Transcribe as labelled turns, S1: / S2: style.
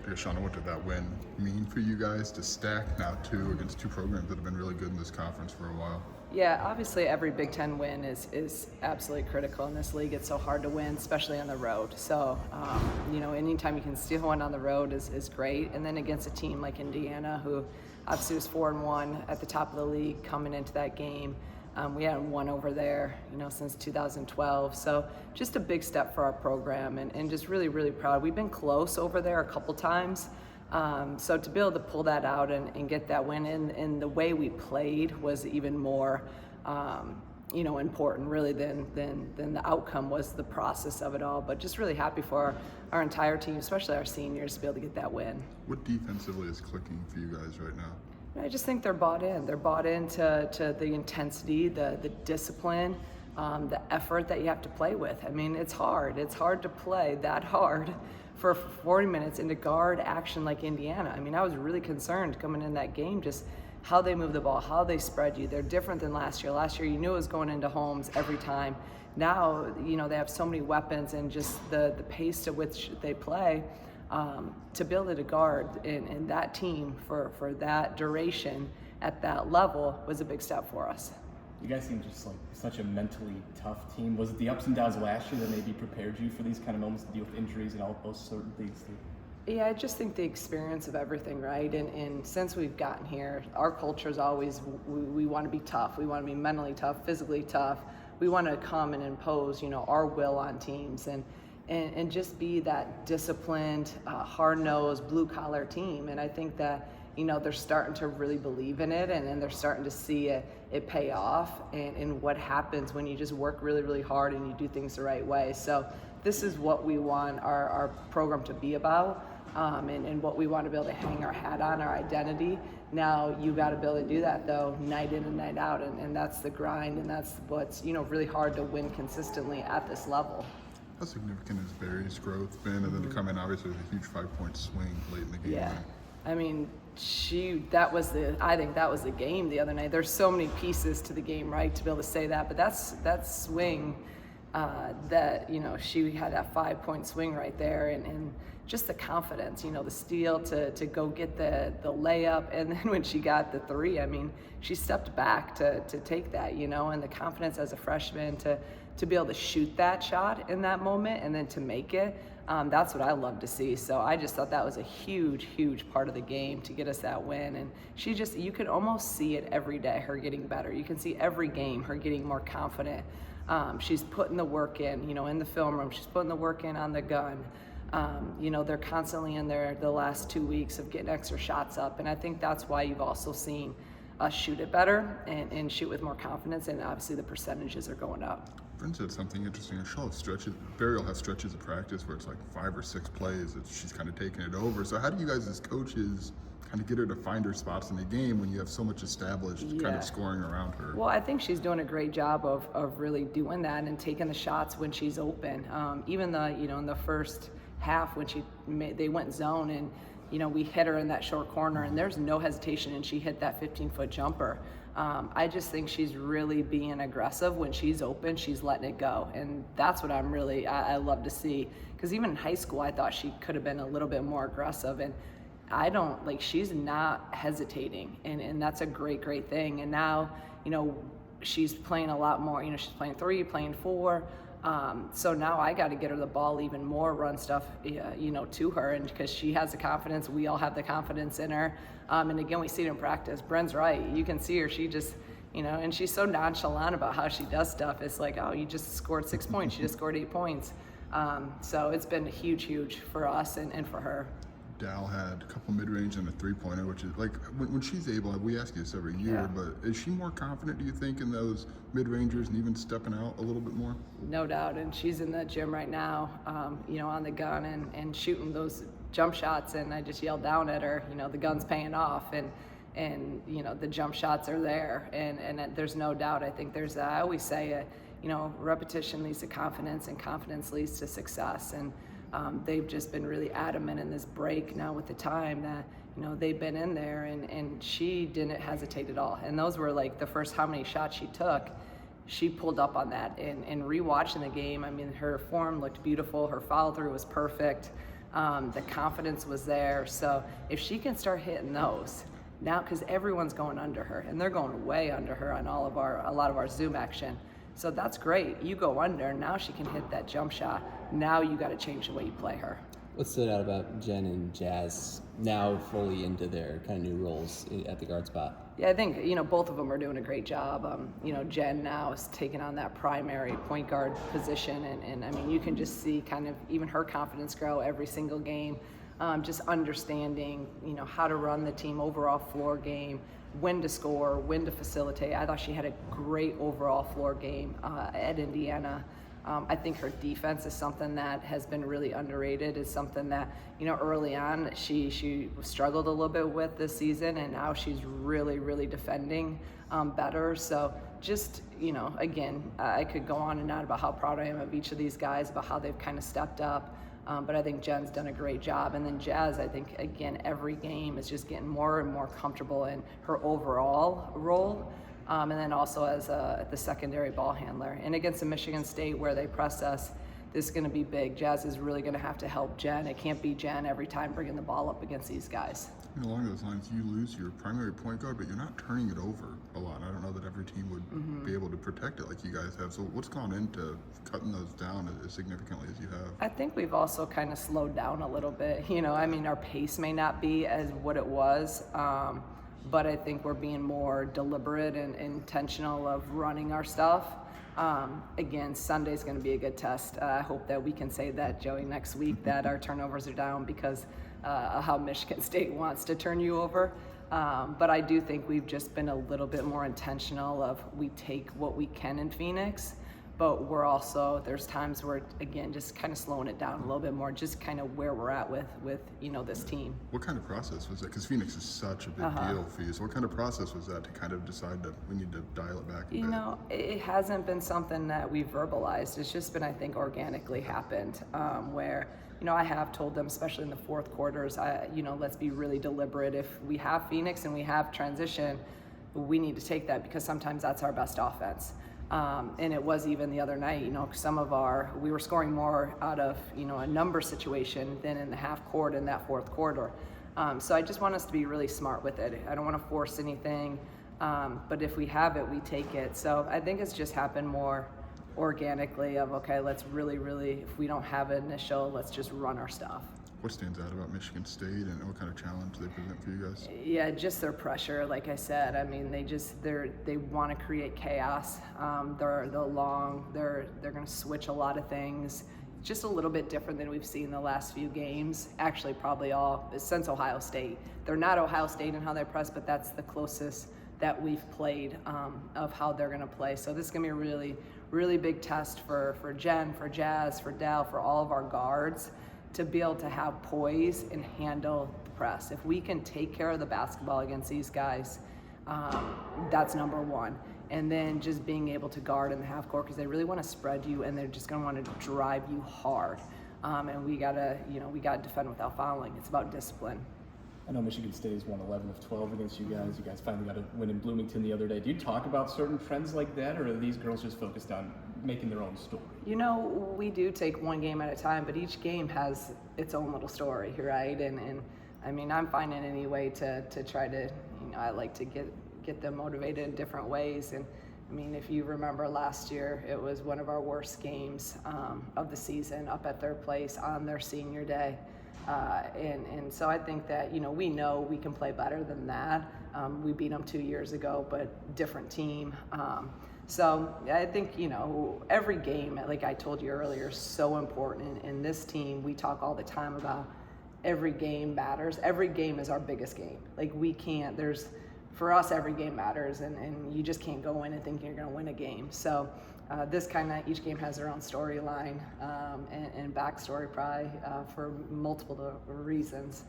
S1: I guess, Shauna, what did that win mean for you guys to stack now two against two programs that have been really good in this conference for a while?
S2: Yeah, obviously every Big Ten win is absolutely critical in this league. It's so hard to win, especially on the road. So, anytime you can steal one on the road is great. And then against a team like Indiana, who obviously was 4-1 at the top of the league coming into that game. We hadn't won over there, since 2012. So just a big step for our program and just really, really proud. We've been close over there a couple times. So to be able to pull that out and get that win and the way we played was even more, important really than the outcome was the process of it all. But just really happy for our entire team, especially our seniors, to be able to get that win.
S1: What defensively is clicking for you guys right now?
S2: I just think they're bought in. They're bought into the intensity, the discipline, the effort that you have to play with. I mean, it's hard. It's hard to play that hard for 40 minutes into guard action like Indiana. I mean, I was really concerned coming in that game, just how they move the ball, how they spread you. They're different than last year. Last year, you knew it was going into Holmes every time. Now, they have so many weapons and just the pace to which they play. To be able to guard in that team for that duration at that level was a big step for us.
S3: You guys seem just like such a mentally tough team. Was it the ups and downs last year that maybe prepared you for these kind of moments to deal with injuries and all those certain things?
S2: Yeah, I just think the experience of everything, right? And since we've gotten here, our culture is always we want to be tough. We want to be mentally tough, physically tough. We want to come and impose, our will on teams and just be that disciplined, hard-nosed, blue-collar team. And I think that, they're starting to really believe in it and they're starting to see it pay off and what happens when you just work really, really hard and you do things the right way. So this is what we want our program to be about and what we want to be able to hang our hat on, our identity. Now you got to be able to do that though, night in and night out. And that's the grind and that's what's, really hard to win consistently at this level.
S1: How significant has Barry's growth been? And then to come in, obviously, with a huge 5-point swing late in the game.
S2: Yeah. I mean, I think that was the game the other night. There's so many pieces to the game, right, to be able to say that. But that swing, she had that 5-point swing right there, and just the confidence, the steal to go get the layup, and then when she got the three, I mean, she stepped back to take that, and the confidence as a freshman to be able to shoot that shot in that moment and then to make it. That's what I love to see. So I just thought that was a huge, huge part of the game to get us that win. And you could almost see it every day, her getting better. You can see every game, her getting more confident. She's putting the work in, in the film room. She's putting the work in on the gun. They're constantly in there the last 2 weeks of getting extra shots up. And I think that's why you've also seen us shoot it better and shoot with more confidence. And obviously the percentages are going up.
S1: Bryn said something interesting. She'll have stretches. Barry will have stretches of practice where it's like 5 or 6 plays that she's kind of taking it over. So how do you guys as coaches kind of get her to find her spots in the game when you have so much established kind of scoring around her?
S2: Well, I think she's doing a great job of really doing that and taking the shots when she's open. Even in the first half when they went zone and we hit her in that short corner and there's no hesitation and she hit that 15-foot jumper. I just think she's really being aggressive. When she's open, she's letting it go. And that's what I love to see. Because even in high school, I thought she could have been a little bit more aggressive. And she's not hesitating. And that's a great, great thing. And now, she's playing a lot more. She's playing 3, playing 4. So now I got to get her the ball even more, run stuff, to her, and because she has the confidence, we all have the confidence in her. And again, we see it in practice. Bren's right. You can see her. She just, and she's so nonchalant about how she does stuff. It's like, oh, you just scored 6 points. You just scored 8 points. So it's been huge, huge for us and for her.
S1: Dal had a couple mid-range and a 3-pointer, which is like when she's able, we ask you this every year, but is she more confident, do you think, in those mid-rangers and even stepping out a little bit more?
S2: No doubt, and she's in the gym right now, on the gun and shooting those jump shots, and I just yelled down at her, the gun's paying off, and the jump shots are there, and there's no doubt. I think I always say, repetition leads to confidence, and confidence leads to success, and they've just been really adamant in this break now with the time that, they've been in there and she didn't hesitate at all. And those were like the first how many shots she took, she pulled up on that. And rewatching the game, I mean, her form looked beautiful. Her follow through was perfect. The confidence was there. So if she can start hitting those now, because everyone's going under her, and they're going way under her on a lot of our Zoom action. So that's great. You go under, now she can hit that jump shot. Now you got to change the way you play her.
S4: What stood out about Jen and Jazz now fully into their kind of new roles at the guard spot?
S2: Yeah, I think, both of them are doing a great job. Jen now is taking on that primary point guard position, and I mean, you can just see kind of even her confidence grow every single game, just understanding, how to run the team, overall floor game, when to score, when to facilitate. I thought she had a great overall floor game at Indiana. I think her defense is something that has been really underrated. It's something that, early on she struggled a little bit with this season, and now she's really, really defending better. So just, again, I could go on and on about how proud I am of each of these guys, about how they've kind of stepped up. But I think Jen's done a great job. And then Jazz, I think, again, every game is just getting more and more comfortable in her overall role. And then also as the secondary ball handler. And against the Michigan State where they press us, this is going to be big. Jazz is really going to have to help Jen. It can't be Jen every time bringing the ball up against these guys.
S1: Along those lines, you lose your primary point guard, but you're not turning it over a lot. I don't know that every team would be able to protect it like you guys have. So what's gone into cutting those down as significantly as you have?
S2: I think we've also kind of slowed down a little bit. Our pace may not be as what it was. But I think we're being more deliberate and intentional of running our stuff. Again, Sunday's going to be a good test. I hope that we can say that, Joey, next week, that our turnovers are down because of how Michigan State wants to turn you over. But I do think we've just been a little bit more intentional of we take what we can in Phoenix, but we're also, there's times where, again, just kind of slowing it down a little bit more, just kind of where we're at with this team.
S1: What kind of process was that? Because Phoenix is such a big deal for you. So what kind of process was that to kind of decide that we need to dial it back a bit?
S2: It hasn't been something that we've verbalized. It's just been, I think, organically happened, where, I have told them, especially in the fourth quarters, let's be really deliberate. If we have Phoenix and we have transition, we need to take that because sometimes that's our best offense. And it was even the other night, we were scoring more out of, a number situation than in the half court in that fourth quarter. So I just want us to be really smart with it. I don't want to force anything, but if we have it, we take it. So I think it's just happened more organically of, okay, let's really, if we don't have an initial, let's just run our stuff.
S1: What stands out about Michigan State and what kind of challenge they present for you guys?
S2: Yeah, just their pressure. Like I said, I mean, they want to create chaos. They're going to switch a lot of things. Just a little bit different than we've seen the last few games. Actually, probably all since Ohio State. They're not Ohio State in how they press, but that's the closest that we've played of how they're going to play. So this is going to be a really, really big test for Jen, for Jazz, for Dell, for all of our guards, to be able to have poise and handle the press. If we can take care of the basketball against these guys, that's number one. And then just being able to guard in the half court because they really want to spread you and they're just going to want to drive you hard. And we gotta defend without fouling. It's about discipline.
S3: I know Michigan State has won 11 of 12 against you guys. You guys finally got a win in Bloomington the other day. Do you talk about certain trends like that, or are these girls just focused on making their own story?
S2: We do take one game at a time, but each game has its own little story, right? And I mean, I'm finding any way to try to, I like to get them motivated in different ways. And I mean, if you remember last year, it was one of our worst games of the season up at their place on their senior day. And so I think that, we know we can play better than that. We beat them 2 years ago, but different team. So I think, every game, like I told you earlier, is so important. In this team, we talk all the time about every game matters. Every game is our biggest game. Like for us, every game matters, and you just can't go in and think you're going to win a game. So each game has their own storyline and backstory probably for multiple reasons.